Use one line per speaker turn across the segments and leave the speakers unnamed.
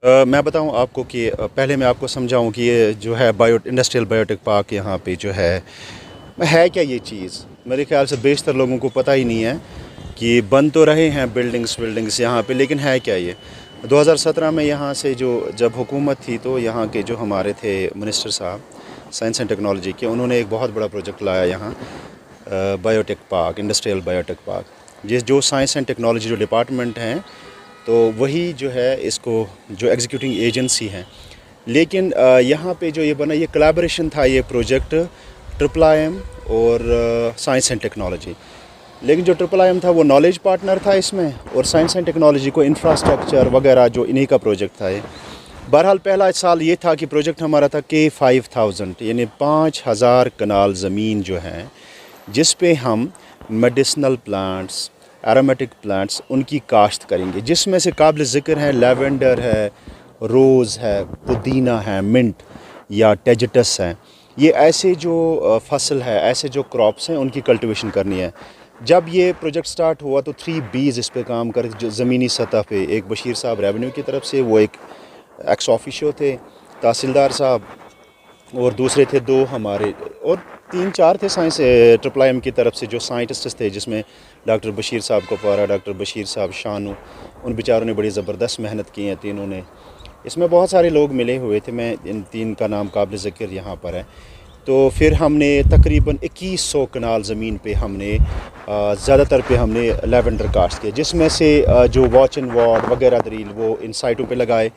मैं बताऊं आपको कि पहले मैं आपको समझाऊं कि ये जो है इंडस्ट्रियल बायोटेक पार्क यहाँ पे जो है क्या ये चीज़। मेरे ख्याल से बेशतर लोगों को पता ही नहीं है कि बन तो रहे हैं बिल्डिंग्स यहाँ पे, लेकिन है क्या ये। 2017 में यहाँ से जो जब हुकूमत थी तो यहाँ के जो हमारे थे मिनिस्टर साहब साइंस एंड टेक्नोलॉजी के, उन्होंने एक बहुत बड़ा प्रोजेक्ट लाया यहाँ, biotech park, industrial biotech park. जिस जो साइंस एंड टेक्नोलॉजी जो डिपार्टमेंट हैं तो वही जो है इसको जो एग्जीक्यूटिंग एजेंसी है। लेकिन यहाँ पे जो ये बना, ये कोलैबोरेशन था, ये प्रोजेक्ट IIIM और साइंस एंड टेक्नोलॉजी। लेकिन जो IIIM था वो नॉलेज पार्टनर था इसमें, और साइंस एंड टेक्नोलॉजी को इंफ्रास्ट्रक्चर वगैरह जो इन्हीं का प्रोजेक्ट था ये। बहरहाल पहला साल ये था कि प्रोजेक्ट हमारा था K5000, यानी 5000 कनाल ज़मीन जो है जिस पे हम मेडिसिनल प्लांट्स, एरोमेटिक प्लांट्स उनकी काश्त करेंगे, जिसमें से काबिल ज़िक्र है लेवेंडर है, रोज़ है, पुदीना है, मिंट या टेजिटस है। ये ऐसे जो फसल है, ऐसे जो क्रॉप्स हैं उनकी कल्टीवेशन करनी है। जब ये प्रोजेक्ट स्टार्ट हुआ तो 3 Bs इस पे काम कर, जो ज़मीनी सतह पे, एक बशीर साहब रेवेन्यू की तरफ से, वो एक एक्स ऑफिशियो थे तहसीलदार साहब, और दूसरे थे 2 हमारे, और 3-4 थे साइंस IIIM की तरफ से जो साइंटिस्ट थे, जिसमें डॉक्टर बशीर साहब कुपवारा, डॉक्टर बशीर साहब शानू, उन बेचारों ने बड़ी ज़बरदस्त मेहनत की है तीनों ने। इसमें बहुत सारे लोग मिले हुए थे, मैं इन 3 का नाम काबिल ज़िक्र यहाँ पर है। तो फिर हमने तकरीबन 2100 कनाल ज़मीन पे हमने ज़्यादातर पे हमने लेवेंडर काश्त किए, जिसमें से जो वॉच एंड वार्ड वगैरह दलील वो इन साइटों पे लगाए।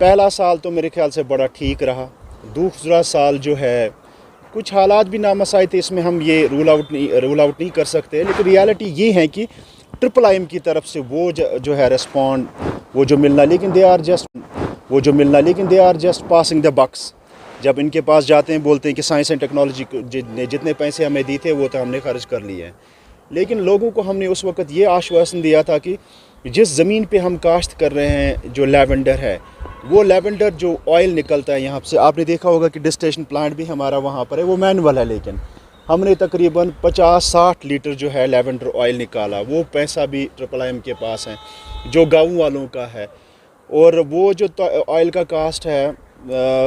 पहला साल तो मेरे ख्याल से बड़ा ठीक रहा। दूसरा साल जो है कुछ हालात भी नामसाई थे, इसमें हम ये रूल आउट नहीं कर सकते, लेकिन रियलिटी ये है कि IIIM की तरफ से वो जो है रिस्पॉन्ड, वो जो मिलना, लेकिन they are just passing the bucks. जब इनके पास जाते हैं बोलते हैं कि साइंस एंड टेक्नोलॉजी ने जितने पैसे हमें दिए थे वो तो हमने खर्च कर लिए हैं। लेकिन लोगों को हमने उस वक्त ये आश्वासन दिया था कि जिस ज़मीन पे हम काश्त कर रहे हैं, जो लेवेंडर है, वो लेवेंडर जो ऑयल निकलता है यहाँ से, आपने देखा होगा कि डिस्टिलेशन प्लांट भी हमारा वहाँ पर है, वो मैनुअल है, लेकिन हमने तकरीबन 50-60 लीटर जो है लेवेंडर ऑयल निकाला। वो पैसा भी IIIM के पास है, जो गाँव वालों का है। और वो जो ऑयल का कास्ट है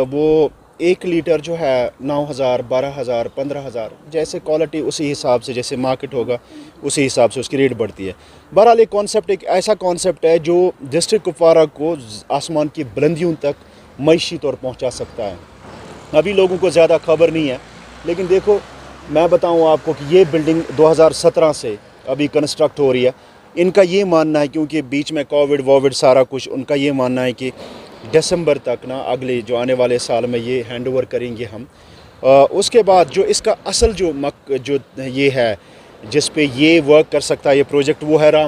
वो 1 लीटर जो है 9000, 12000, 15000, जैसे क्वालिटी उसी हिसाब से, जैसे मार्केट होगा उसी हिसाब से उसकी रेट बढ़ती है। बहरहाल एक कॉन्सेप्ट, एक ऐसा कॉन्सेप्ट है जो डिस्ट्रिक्ट कुपवारा को आसमान की बुलंदियों तक मईशी तौर पहुंचा सकता है। अभी लोगों को ज़्यादा खबर नहीं है, लेकिन देखो मैं बताऊं आपको कि ये बिल्डिंग 2017 से अभी कंस्ट्रक्ट हो रही है। इनका ये मानना है, क्योंकि बीच में कोविड सारा कुछ, उनका ये मानना है कि दिसंबर तक ना, अगले जो आने वाले साल में ये हैंड ओवर करेंगे हम। उसके बाद जो इसका असल जो ये है जिस पे ये वर्क कर सकता है ये प्रोजेक्ट, वो है रॉ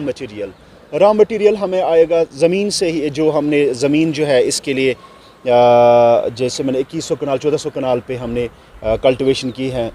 मटेरियल हमें आएगा ज़मीन से ही। जो हमने ज़मीन जो है इसके लिए जैसे मैंने 2100 कनाल 1400 कनाल पे हमने कल्टीवेशन की है।